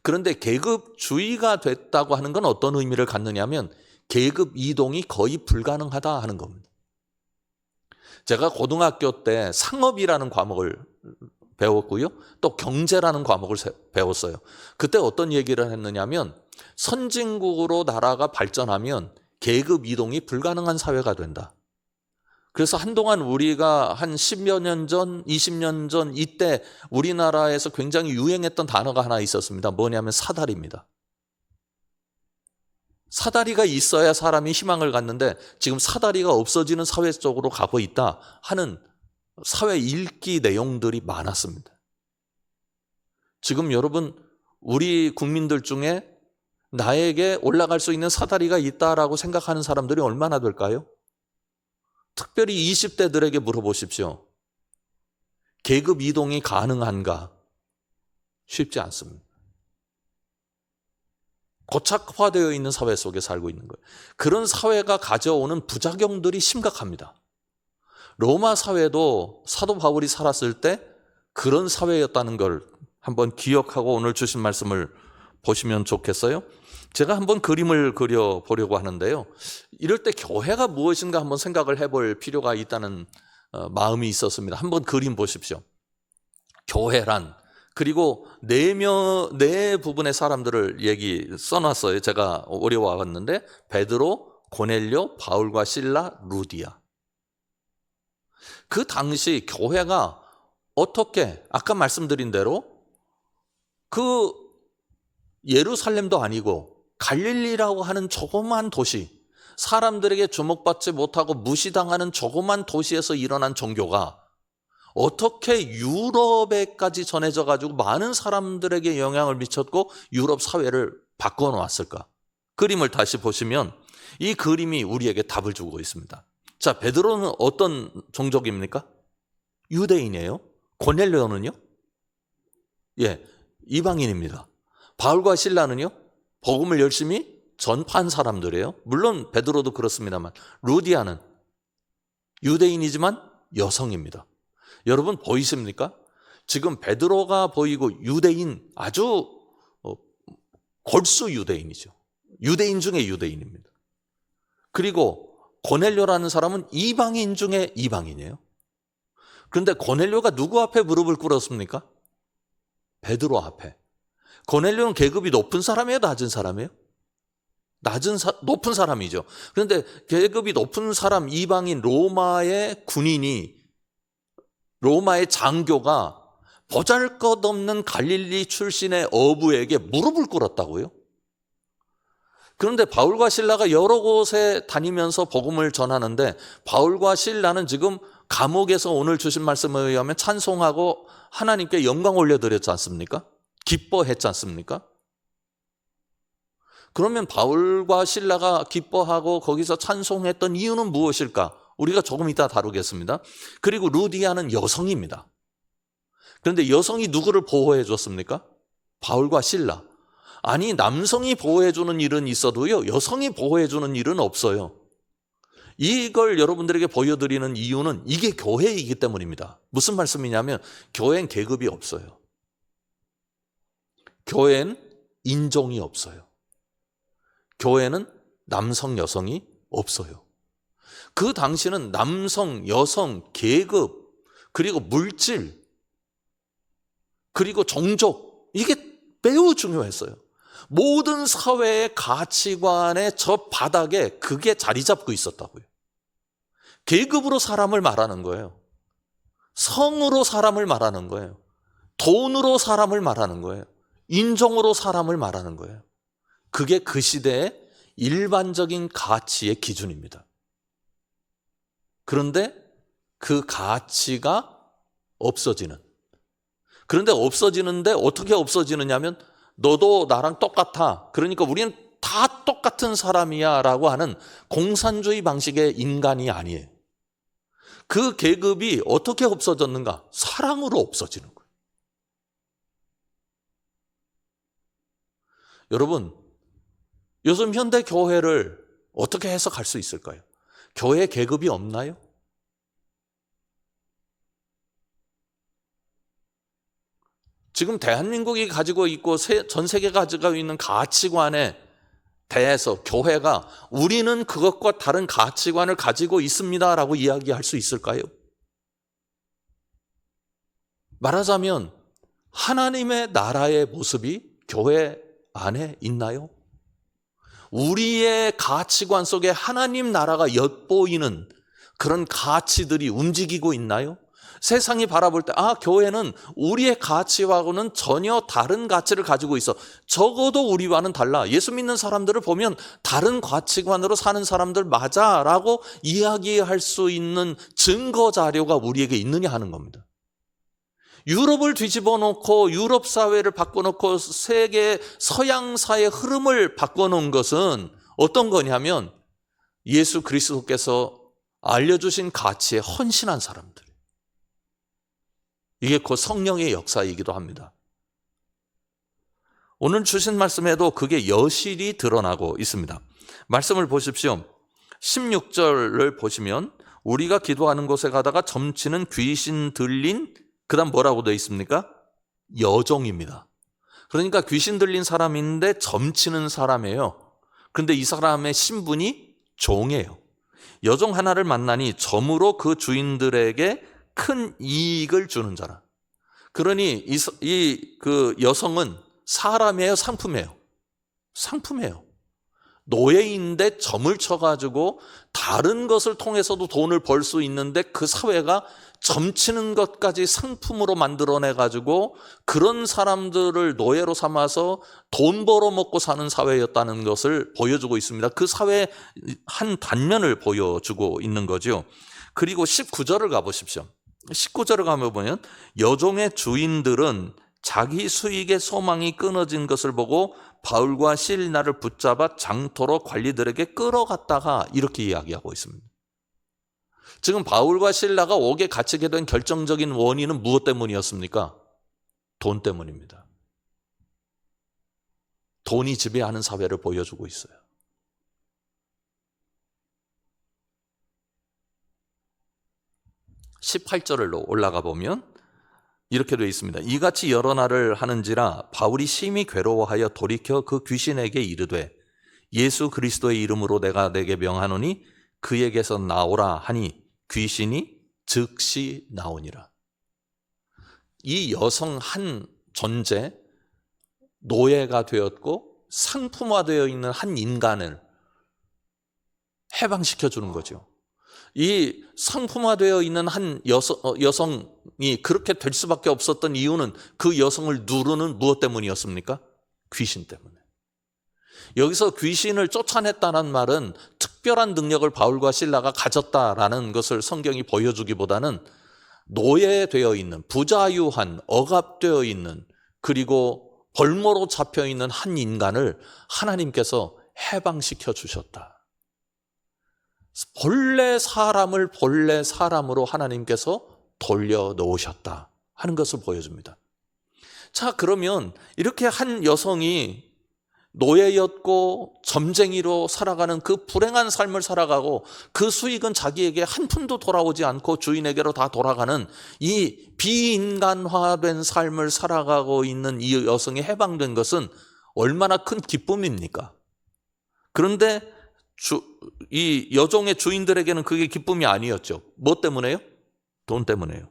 S2: 그런데 계급주의가 됐다고 하는 건 어떤 의미를 갖느냐 하면 계급 이동이 거의 불가능하다 하는 겁니다. 제가 고등학교 때 상업이라는 과목을 배웠고요. 또 경제라는 과목을 배웠어요. 그때 어떤 얘기를 했느냐면 선진국으로 나라가 발전하면 계급 이동이 불가능한 사회가 된다. 그래서 한동안 우리가 한 10여 년 전, 20년 전 이때 우리나라에서 굉장히 유행했던 단어가 하나 있었습니다. 뭐냐면 사다리입니다. 사다리가 있어야 사람이 희망을 갖는데 지금 사다리가 없어지는 사회 쪽으로 가고 있다 하는 사회 읽기 내용들이 많았습니다. 지금 여러분 우리 국민들 중에 나에게 올라갈 수 있는 사다리가 있다라고 생각하는 사람들이 얼마나 될까요? 특별히 20대들에게 물어보십시오. 계급 이동이 가능한가? 쉽지 않습니다. 고착화되어 있는 사회 속에 살고 있는 거예요. 그런 사회가 가져오는 부작용들이 심각합니다. 로마 사회도 사도 바울이 살았을 때 그런 사회였다는 걸 한번 기억하고 오늘 주신 말씀을 보시면 좋겠어요. 제가 한번 그림을 그려보려고 하는데요. 이럴 때 교회가 무엇인가 한번 생각을 해볼 필요가 있다는 마음이 있었습니다. 한번 그림 보십시오. 교회란 그리고 네 부분의 사람들을 얘기 써놨어요. 제가 어려워왔는데 베드로, 고넬료, 바울과 실라, 루디아. 그 당시 교회가 어떻게 아까 말씀드린 대로 그 예루살렘도 아니고 갈릴리라고 하는 조그만 도시, 사람들에게 주목받지 못하고 무시당하는 조그만 도시에서 일어난 종교가 어떻게 유럽에까지 전해져 가지고 많은 사람들에게 영향을 미쳤고 유럽 사회를 바꿔놓았을까? 그림을 다시 보시면 이 그림이 우리에게 답을 주고 있습니다. 자, 베드로는 어떤 종족입니까? 유대인이에요. 고넬료는요? 예, 이방인입니다. 바울과 실라는요? 복음을 열심히 전파한 사람들이에요. 물론 베드로도 그렇습니다만 루디아는 유대인이지만 여성입니다. 여러분 보이십니까? 지금 베드로가 보이고 유대인 아주 골수 유대인이죠. 유대인 중에 유대인입니다. 그리고 고넬료라는 사람은 이방인 중에 이방인이에요. 그런데 고넬료가 누구 앞에 무릎을 꿇었습니까? 베드로 앞에. 고넬료는 계급이 높은 사람이에요? 낮은 사람이에요? 높은 사람이죠. 그런데 계급이 높은 사람, 이방인 로마의 군인이, 로마의 장교가 보잘것없는 갈릴리 출신의 어부에게 무릎을 꿇었다고요? 그런데 바울과 실라가 여러 곳에 다니면서 복음을 전하는데 바울과 실라는 지금 감옥에서 오늘 주신 말씀에 의하면 찬송하고 하나님께 영광 올려드렸지 않습니까? 기뻐했지 않습니까? 그러면 바울과 실라가 기뻐하고 거기서 찬송했던 이유는 무엇일까? 우리가 조금 이따 다루겠습니다. 그리고 루디아는 여성입니다. 그런데 여성이 누구를 보호해 줬습니까? 바울과 실라. 아니, 남성이 보호해 주는 일은 있어도요, 여성이 보호해 주는 일은 없어요. 이걸 여러분들에게 보여드리는 이유는 이게 교회이기 때문입니다. 무슨 말씀이냐면 교회엔 계급이 없어요. 교회엔 인종이 없어요. 교회는 남성, 여성이 없어요. 그 당시는 남성, 여성, 계급, 그리고 물질, 그리고 종족, 이게 매우 중요했어요. 모든 사회의 가치관의 저 바닥에 그게 자리 잡고 있었다고요. 계급으로 사람을 말하는 거예요. 성으로 사람을 말하는 거예요. 돈으로 사람을 말하는 거예요. 인종으로 사람을 말하는 거예요. 그게 그 시대의 일반적인 가치의 기준입니다. 그런데 그 가치가 없어지는. 그런데 없어지는데 어떻게 없어지느냐면 너도 나랑 똑같아. 그러니까 우리는 다 똑같은 사람이야 라고 하는 공산주의 방식의 인간이 아니에요. 그 계급이 어떻게 없어졌는가? 사랑으로 없어지는 거예요. 여러분, 요즘 현대 교회를 어떻게 해석할 수 있을까요? 교회 계급이 없나요? 지금 대한민국이 가지고 있고 전 세계가 가지고 있는 가치관에 대해서 교회가 우리는 그것과 다른 가치관을 가지고 있습니다라고 이야기할 수 있을까요? 말하자면 하나님의 나라의 모습이 교회 안에 있나요? 우리의 가치관 속에 하나님 나라가 엿보이는 그런 가치들이 움직이고 있나요? 세상이 바라볼 때 교회는 우리의 가치와는 전혀 다른 가치를 가지고 있어. 적어도 우리와는 달라. 예수 믿는 사람들을 보면 다른 가치관으로 사는 사람들 맞아라고 이야기할 수 있는 증거 자료가 우리에게 있느냐 하는 겁니다. 유럽을 뒤집어 놓고 유럽 사회를 바꿔놓고 세계 서양사의 흐름을 바꿔놓은 것은 어떤 거냐면 예수 그리스도께서 알려주신 가치에 헌신한 사람들. 이게 곧 성령의 역사이기도 합니다. 오늘 주신 말씀에도 그게 여실히 드러나고 있습니다. 말씀을 보십시오. 16절을 보시면 우리가 기도하는 곳에 가다가 점치는 귀신 들린 그 다음 뭐라고 되어 있습니까? 여종입니다. 그러니까 귀신 들린 사람인데 점치는 사람이에요. 그런데 이 사람의 신분이 종이에요. 여종 하나를 만나니 점으로 그 주인들에게 큰 이익을 주는 자라. 그러니 그 여성은 사람이에요, 상품이에요? 상품이에요. 노예인데 점을 쳐가지고 다른 것을 통해서도 돈을 벌 수 있는데 그 사회가 점치는 것까지 상품으로 만들어내가지고 그런 사람들을 노예로 삼아서 돈 벌어먹고 사는 사회였다는 것을 보여주고 있습니다. 그 사회의 한 단면을 보여주고 있는 거죠. 그리고 19절을 가보십시오. 19절을 가보면 여종의 주인들은 자기 수익의 소망이 끊어진 것을 보고 바울과 실라를 붙잡아 장터로 관리들에게 끌어갔다가 이렇게 이야기하고 있습니다. 지금 바울과 실라가 옥에 갇히게 된 결정적인 원인은 무엇 때문이었습니까? 돈 때문입니다. 돈이 지배하는 사회를 보여주고 있어요. (18절로) 올라가 보면 이렇게 되어 있습니다. 이같이 여러 날을 하는지라 바울이 심히 괴로워하여 돌이켜 그 귀신에게 이르되 예수 그리스도의 이름으로 내가 내게 명하노니 그에게서 나오라 하니 귀신이 즉시 나오니라. 이 여성 한 존재, 노예가 되었고 상품화되어 있는 한 인간을 해방시켜 주는 거죠. 이 상품화되어 있는 한 여성이 그렇게 될 수밖에 없었던 이유는 그 여성을 누르는 무엇 때문이었습니까? 귀신 때문에. 여기서 귀신을 쫓아냈다는 말은 특별한 능력을 바울과 실라가 가졌다라는 것을 성경이 보여주기보다는 노예되어 있는, 부자유한, 억압되어 있는, 그리고 벌모로 잡혀있는 한 인간을 하나님께서 해방시켜 주셨다. 본래 사람을 본래 사람으로 하나님께서 돌려놓으셨다 하는 것을 보여줍니다. 자, 그러면 이렇게 한 여성이 노예였고 점쟁이로 살아가는 그 불행한 삶을 살아가고 그 수익은 자기에게 한 푼도 돌아오지 않고 주인에게로 다 돌아가는 이 비인간화된 삶을 살아가고 있는 이 여성이 해방된 것은 얼마나 큰 기쁨입니까? 그런데 이 여종의 주인들에게는 그게 기쁨이 아니었죠. 뭐 때문에요? 돈 때문에요.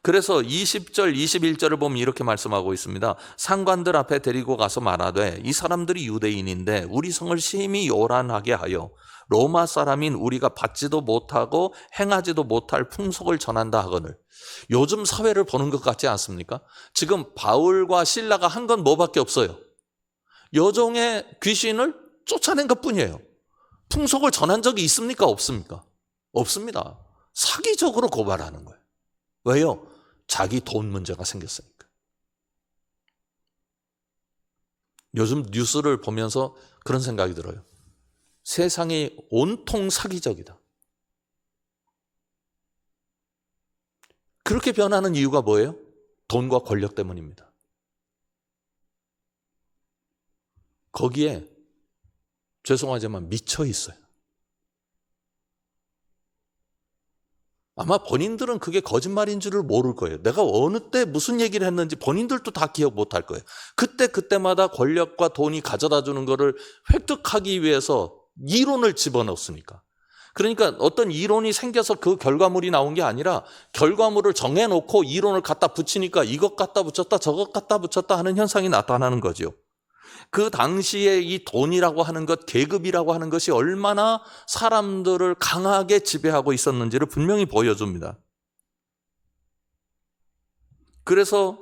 S2: 그래서 20절, 21절을 보면 이렇게 말씀하고 있습니다. 상관들 앞에 데리고 가서 말하되 이 사람들이 유대인인데 우리 성을 심히 요란하게 하여 로마 사람인 우리가 받지도 못하고 행하지도 못할 풍속을 전한다 하거늘. 요즘 사회를 보는 것 같지 않습니까? 지금 바울과 실라가 한 건 뭐밖에 없어요. 여종의 귀신을 쫓아낸 것뿐이에요. 풍속을 전한 적이 있습니까? 없습니까? 없습니다. 사기적으로 고발하는 거예요. 왜요? 자기 돈 문제가 생겼으니까. 요즘 뉴스를 보면서 그런 생각이 들어요. 세상이 온통 사기적이다. 그렇게 변하는 이유가 뭐예요? 돈과 권력 때문입니다. 거기에 죄송하지만 미쳐 있어요. 아마 본인들은 그게 거짓말인 줄을 모를 거예요. 내가 어느 때 무슨 얘기를 했는지 본인들도 다 기억 못 할 거예요. 그때마다 권력과 돈이 가져다 주는 거를 획득하기 위해서 이론을 집어넣습니까? 그러니까 어떤 이론이 생겨서 그 결과물이 나온 게 아니라 결과물을 정해놓고 이론을 갖다 붙이니까 이것 갖다 붙였다 저것 갖다 붙였다 하는 현상이 나타나는 거죠. 그 당시에 이 돈이라고 하는 것, 계급이라고 하는 것이 얼마나 사람들을 강하게 지배하고 있었는지를 분명히 보여줍니다. 그래서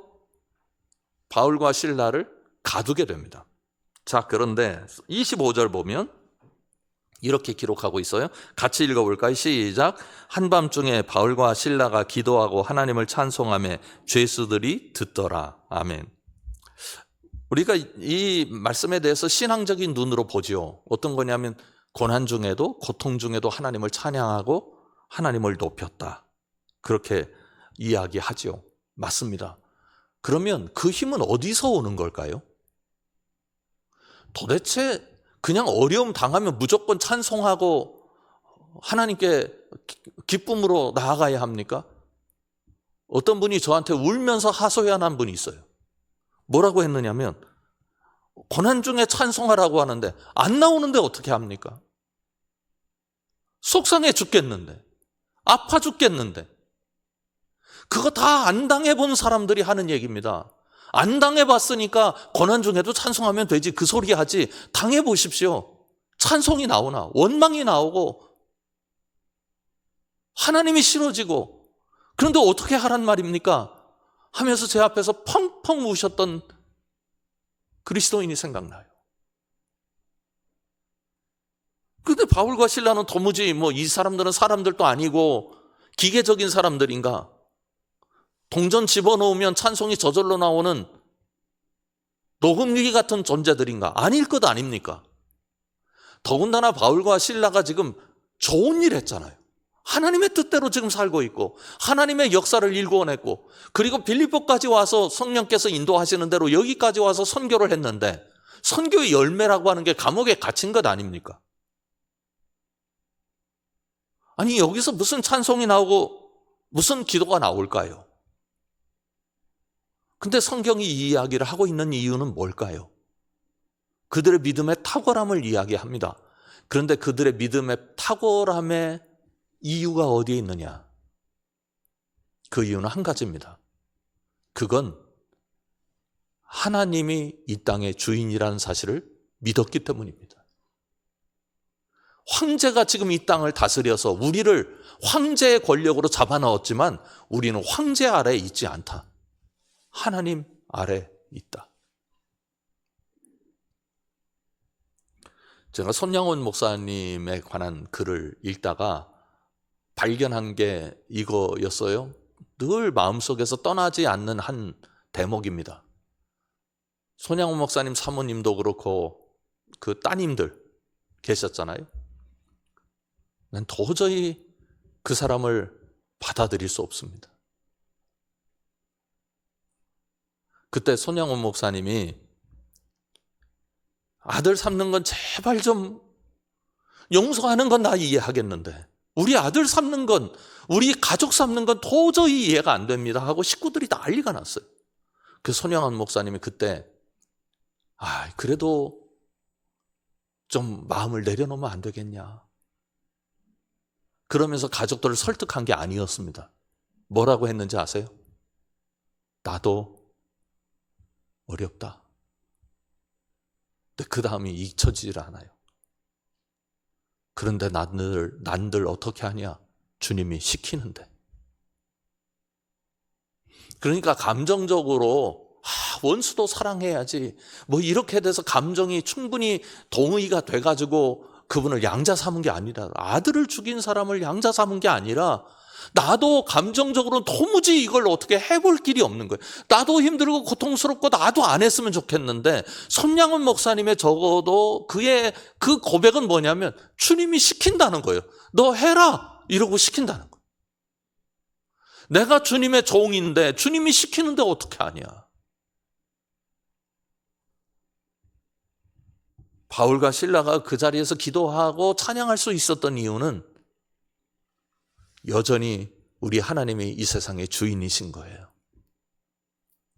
S2: 바울과 실라를 가두게 됩니다. 자, 그런데 25절 보면 이렇게 기록하고 있어요. 같이 읽어볼까요? 시작. 한밤중에 바울과 실라가 기도하고 하나님을 찬송하며 죄수들이 듣더라. 아멘. 우리가 이 말씀에 대해서 신앙적인 눈으로 보죠. 어떤 거냐면 고난 중에도 고통 중에도 하나님을 찬양하고 하나님을 높였다. 그렇게 이야기하죠. 맞습니다. 그러면 그 힘은 어디서 오는 걸까요? 도대체 그냥 어려움 당하면 무조건 찬송하고 하나님께 기쁨으로 나아가야 합니까? 어떤 분이 저한테 울면서 하소연한 분이 있어요. 뭐라고 했느냐면 고난 중에 찬송하라고 하는데 안 나오는데 어떻게 합니까? 속상해 죽겠는데, 아파 죽겠는데. 그거 다 안 당해본 사람들이 하는 얘기입니다. 안 당해봤으니까 고난 중에도 찬송하면 되지 그 소리 하지. 당해보십시오. 찬송이 나오나 원망이 나오고 하나님이 싫어지고 그런데 어떻게 하란 말입니까? 하면서 제 앞에서 펑펑 우셨던 그리스도인이 생각나요. 그런데 바울과 실라는 도무지 이 사람들은 사람들도 아니고 기계적인 사람들인가? 동전 집어넣으면 찬송이 저절로 나오는 녹음기 같은 존재들인가? 아닐 것 아닙니까? 더군다나 바울과 실라가 지금 좋은 일 했잖아요. 하나님의 뜻대로 지금 살고 있고 하나님의 역사를 일궈냈고 그리고 빌립보까지 와서 성령께서 인도하시는 대로 여기까지 와서 선교를 했는데 선교의 열매라고 하는 게 감옥에 갇힌 것 아닙니까? 아니 여기서 무슨 찬송이 나오고 무슨 기도가 나올까요? 근데 성경이 이 이야기를 하고 있는 이유는 뭘까요? 그들의 믿음의 탁월함을 이야기합니다. 그런데 그들의 믿음의 탁월함의 이유가 어디에 있느냐? 그 이유는 한 가지입니다. 그건 하나님이 이 땅의 주인이라는 사실을 믿었기 때문입니다. 황제가 지금 이 땅을 다스려서 우리를 황제의 권력으로 잡아넣었지만 우리는 황제 아래에 있지 않다. 하나님 아래에 있다. 제가 손양원 목사님에 관한 글을 읽다가 발견한 게 이거였어요. 늘 마음속에서 떠나지 않는 한 대목입니다. 손양원 목사님 사모님도 그렇고 그 따님들 계셨잖아요. 난 도저히 그 사람을 받아들일 수 없습니다. 그때 손양원 목사님이 아들 삼는 건 제발 좀 용서하는 건 나 이해하겠는데 우리 아들 삼는 건 우리 가족 삼는 건 도저히 이해가 안 됩니다 하고 식구들이 난리가 났어요. 그 손양원 목사님이 그때 그래도 좀 마음을 내려놓으면 안 되겠냐 그러면서 가족들을 설득한 게 아니었습니다. 뭐라고 했는지 아세요? 나도 어렵다. 근데 그 다음이 잊혀지질 않아요. 그런데 난들 어떻게 하냐? 주님이 시키는데. 그러니까 감정적으로 원수도 사랑해야지 이렇게 돼서 감정이 충분히 동의가 돼가지고 그분을 양자 삼은 게 아니라 아들을 죽인 사람을 양자 삼은 게 아니라 나도 감정적으로 도무지 이걸 어떻게 해볼 길이 없는 거예요. 나도 힘들고 고통스럽고 나도 안 했으면 좋겠는데 손양원 목사님의 적어도 그의 그 고백은 뭐냐면 주님이 시킨다는 거예요. 너 해라 이러고 시킨다는 거예요. 내가 주님의 종인데 주님이 시키는데 어떻게 하냐. 바울과 실라가 그 자리에서 기도하고 찬양할 수 있었던 이유는 여전히 우리 하나님이 이 세상의 주인이신 거예요.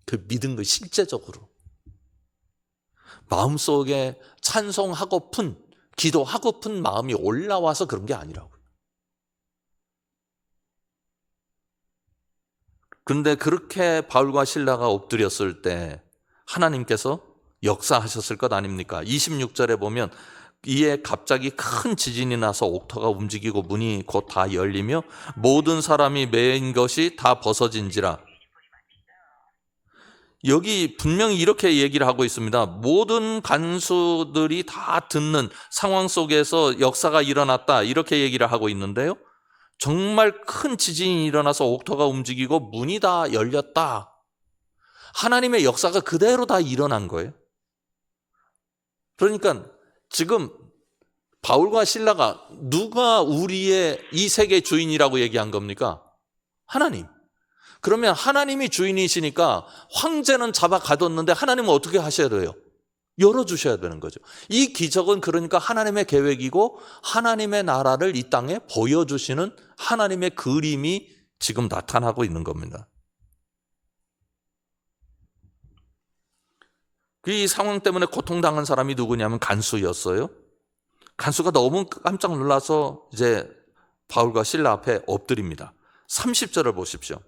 S2: 그 믿은 거 실제적으로. 마음속에 찬송하고픈, 기도하고픈 마음이 올라와서 그런 게 아니라고요. 그런데 그렇게 바울과 실라가 엎드렸을 때 하나님께서 역사하셨을 것 아닙니까? 26절에 보면 이에 갑자기 큰 지진이 나서 옥토가 움직이고 문이 곧 다 열리며 모든 사람이 매인 것이 다 벗어진지라. 여기 분명히 이렇게 얘기를 하고 있습니다. 모든 간수들이 다 듣는 상황 속에서 역사가 일어났다, 이렇게 얘기를 하고 있는데요. 정말 큰 지진이 일어나서 옥토가 움직이고 문이 다 열렸다. 하나님의 역사가 그대로 다 일어난 거예요. 그러니까 지금 바울과 실라가 누가 우리의 이 세계 주인이라고 얘기한 겁니까? 하나님. 그러면 하나님이 주인이시니까 황제는 잡아 가뒀는데 하나님은 어떻게 하셔야 돼요? 열어주셔야 되는 거죠. 이 기적은 그러니까 하나님의 계획이고 하나님의 나라를 이 땅에 보여주시는 하나님의 그림이 지금 나타나고 있는 겁니다. 이 상황 때문에 고통당한 사람이 누구냐면 간수였어요. 간수가 너무 깜짝 놀라서 이제 바울과 실라 앞에 엎드립니다. 30절을 보십시오.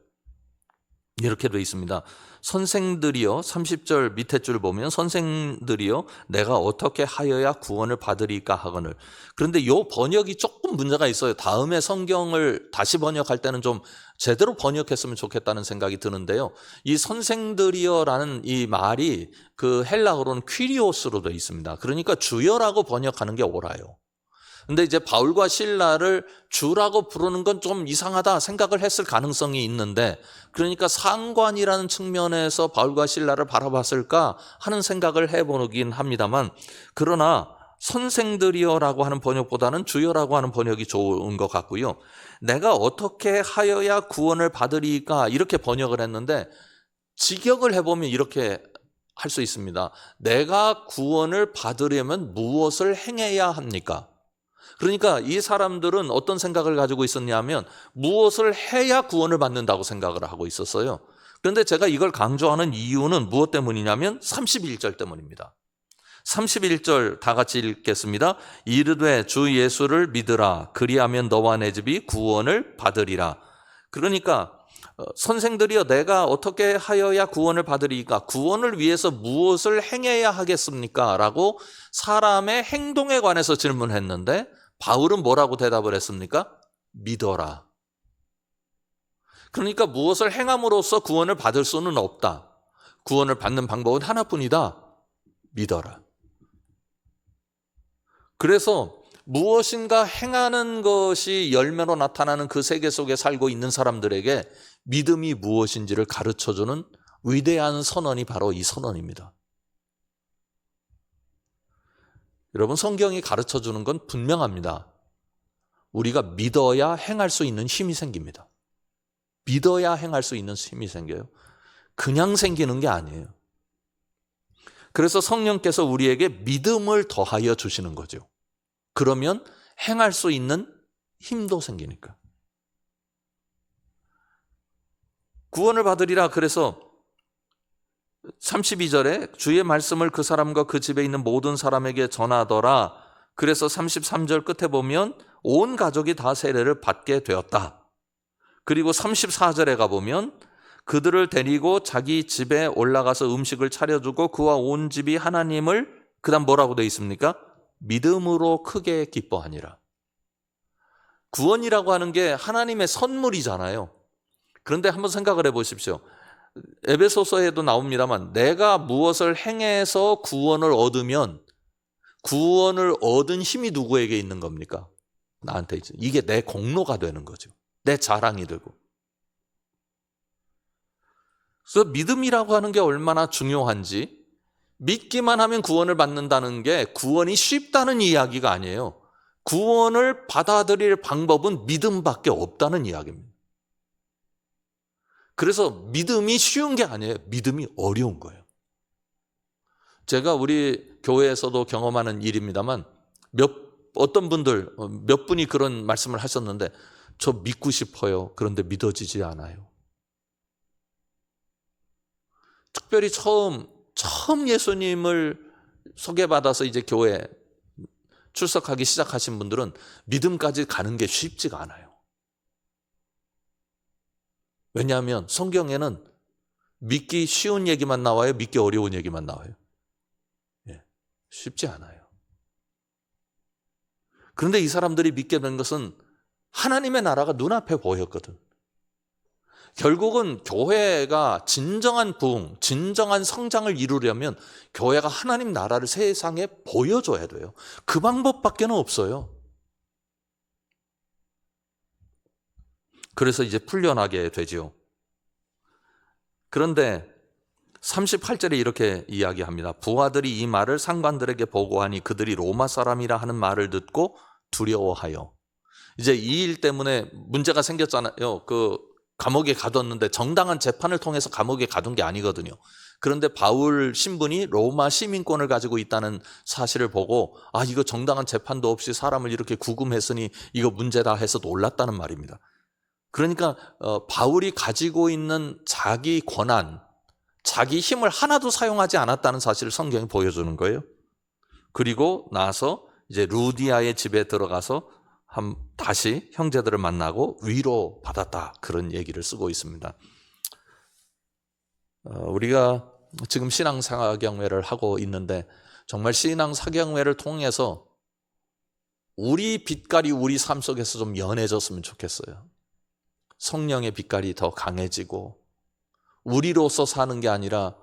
S2: 이렇게 되어 있습니다. 선생들이여, 30절 밑에 줄 보면 선생들이여 내가 어떻게 하여야 구원을 받으리까 하거늘. 그런데 이 번역이 조금 문제가 있어요. 다음에 성경을 다시 번역할 때는 좀 제대로 번역했으면 좋겠다는 생각이 드는데요. 이 선생들이여라는 이 말이 그 헬라어로는 퀴리오스로 되어 있습니다. 그러니까 주여라고 번역하는 게 옳아요. 근데 이제 바울과 실라를 주라고 부르는 건 좀 이상하다 생각을 했을 가능성이 있는데, 그러니까 상관이라는 측면에서 바울과 실라를 바라봤을까 하는 생각을 해보긴 합니다만, 그러나 선생들이여라고 하는 번역보다는 주여라고 하는 번역이 좋은 것 같고요. 내가 어떻게 하여야 구원을 받으리까 이렇게 번역을 했는데, 직역을 해보면 이렇게 할 수 있습니다. 내가 구원을 받으려면 무엇을 행해야 합니까? 그러니까 이 사람들은 어떤 생각을 가지고 있었냐면 무엇을 해야 구원을 받는다고 생각을 하고 있었어요. 그런데 제가 이걸 강조하는 이유는 무엇 때문이냐면 31절 때문입니다. 31절 다 같이 읽겠습니다. 이르되 주 예수를 믿으라. 그리하면 너와 내 집이 구원을 받으리라. 그러니까 선생들이여 내가 어떻게 하여야 구원을 받으리까? 구원을 위해서 무엇을 행해야 하겠습니까? 라고 사람의 행동에 관해서 질문했는데 바울은 뭐라고 대답을 했습니까? 믿어라. 그러니까 무엇을 행함으로써 구원을 받을 수는 없다. 구원을 받는 방법은 하나뿐이다. 믿어라. 그래서 무엇인가 행하는 것이 열매로 나타나는 그 세계 속에 살고 있는 사람들에게 믿음이 무엇인지를 가르쳐주는 위대한 선언이 바로 이 선언입니다. 여러분, 성경이 가르쳐주는 건 분명합니다. 우리가 믿어야 행할 수 있는 힘이 생깁니다. 믿어야 행할 수 있는 힘이 생겨요. 그냥 생기는 게 아니에요. 그래서 성령께서 우리에게 믿음을 더하여 주시는 거죠. 그러면 행할 수 있는 힘도 생기니까. 구원을 받으리라. 그래서 32절에 주의 말씀을 그 사람과 그 집에 있는 모든 사람에게 전하더라. 그래서 33절 끝에 보면 온 가족이 다 세례를 받게 되었다. 그리고 34절에 가보면 그들을 데리고 자기 집에 올라가서 음식을 차려주고 그와 온 집이 하나님을, 그 다음 뭐라고 되어 있습니까? 믿음으로 크게 기뻐하니라. 구원이라고 하는 게 하나님의 선물이잖아요. 그런데 한번 생각을 해보십시오. 에베소서에도 나옵니다만 내가 무엇을 행해서 구원을 얻으면 구원을 얻은 힘이 누구에게 있는 겁니까? 나한테 있죠. 이게 내 공로가 되는 거죠. 내 자랑이 되고. 그래서 믿음이라고 하는 게 얼마나 중요한지, 믿기만 하면 구원을 받는다는 게 구원이 쉽다는 이야기가 아니에요. 구원을 받아들일 방법은 믿음밖에 없다는 이야기입니다. 그래서 믿음이 쉬운 게 아니에요. 믿음이 어려운 거예요. 제가 우리 교회에서도 경험하는 일입니다만 어떤 분들, 몇 분이 그런 말씀을 하셨는데 저 믿고 싶어요. 그런데 믿어지지 않아요. 특별히 처음 예수님을 소개받아서 이제 교회 출석하기 시작하신 분들은 믿음까지 가는 게 쉽지가 않아요. 왜냐하면 성경에는 믿기 쉬운 얘기만 나와요? 믿기 어려운 얘기만 나와요? 쉽지 않아요. 그런데 이 사람들이 믿게 된 것은 하나님의 나라가 눈앞에 보였거든. 결국은 교회가 진정한 부흥, 진정한 성장을 이루려면 교회가 하나님 나라를 세상에 보여줘야 돼요. 그 방법밖에는 없어요. 그래서 이제 풀려나게 되죠. 그런데 38절에 이렇게 이야기합니다. 부하들이 이 말을 상관들에게 보고하니 그들이 로마 사람이라 하는 말을 듣고 두려워하여. 이제 이 일 때문에 문제가 생겼잖아요. 감옥에 가뒀는데 정당한 재판을 통해서 감옥에 가둔 게 아니거든요. 그런데 바울 신분이 로마 시민권을 가지고 있다는 사실을 보고 이거 정당한 재판도 없이 사람을 이렇게 구금했으니 이거 문제다 해서 놀랐다는 말입니다. 그러니까 바울이 가지고 있는 자기 권한, 자기 힘을 하나도 사용하지 않았다는 사실을 성경이 보여주는 거예요. 그리고 나서 이제 루디아의 집에 들어가서 다시 형제들을 만나고 위로받았다, 그런 얘기를 쓰고 있습니다. 우리가 지금 신앙사경회를 하고 있는데 정말 신앙사경회를 통해서 우리 빛깔이 우리 삶 속에서 좀 연해졌으면 좋겠어요. 성령의 빛깔이 더 강해지고 우리로서 사는 게 아니라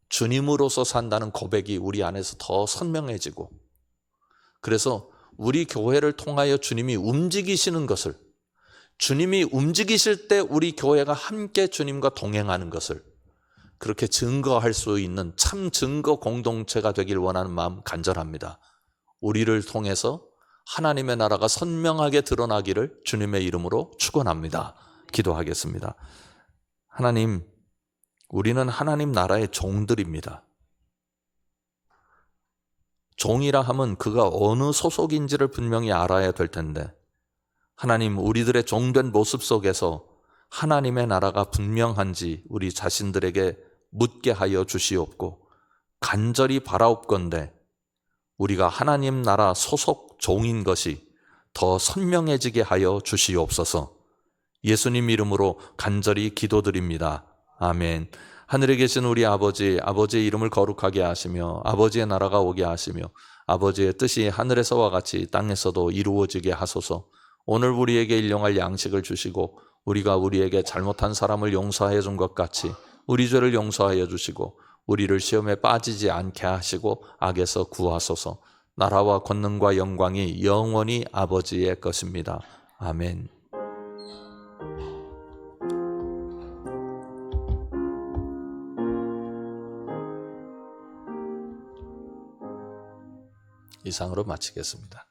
S2: 주님으로서 산다는 고백이 우리 안에서 더 선명해지고, 그래서 우리 교회를 통하여 주님이 움직이시는 것을, 주님이 움직이실 때 우리 교회가 함께 주님과 동행하는 것을 그렇게 증거할 수 있는 참 증거 공동체가 되길 원하는 마음 간절합니다. 우리를 통해서 하나님의 나라가 선명하게 드러나기를 주님의 이름으로 축원합니다. 기도하겠습니다. 하나님, 우리는 하나님 나라의 종들입니다. 종이라 하면 그가 어느 소속인지를 분명히 알아야 될 텐데, 하나님, 우리들의 종된 모습 속에서 하나님의 나라가 분명한지 우리 자신들에게 묻게 하여 주시옵고, 간절히 바라옵건대 우리가 하나님 나라 소속 종인 것이 더 선명해지게 하여 주시옵소서. 예수님 이름으로 간절히 기도드립니다. 아멘. 하늘에 계신 우리 아버지, 아버지의 이름을 거룩하게 하시며 아버지의 나라가 오게 하시며 아버지의 뜻이 하늘에서와 같이 땅에서도 이루어지게 하소서. 오늘 우리에게 일용할 양식을 주시고 우리가 우리에게 잘못한 사람을 용서하여 준 것 같이 우리 죄를 용서하여 주시고 우리를 시험에 빠지지 않게 하시고 악에서 구하소서. 나라와 권능과 영광이 영원히 아버지의 것입니다. 아멘. 이상으로 마치겠습니다.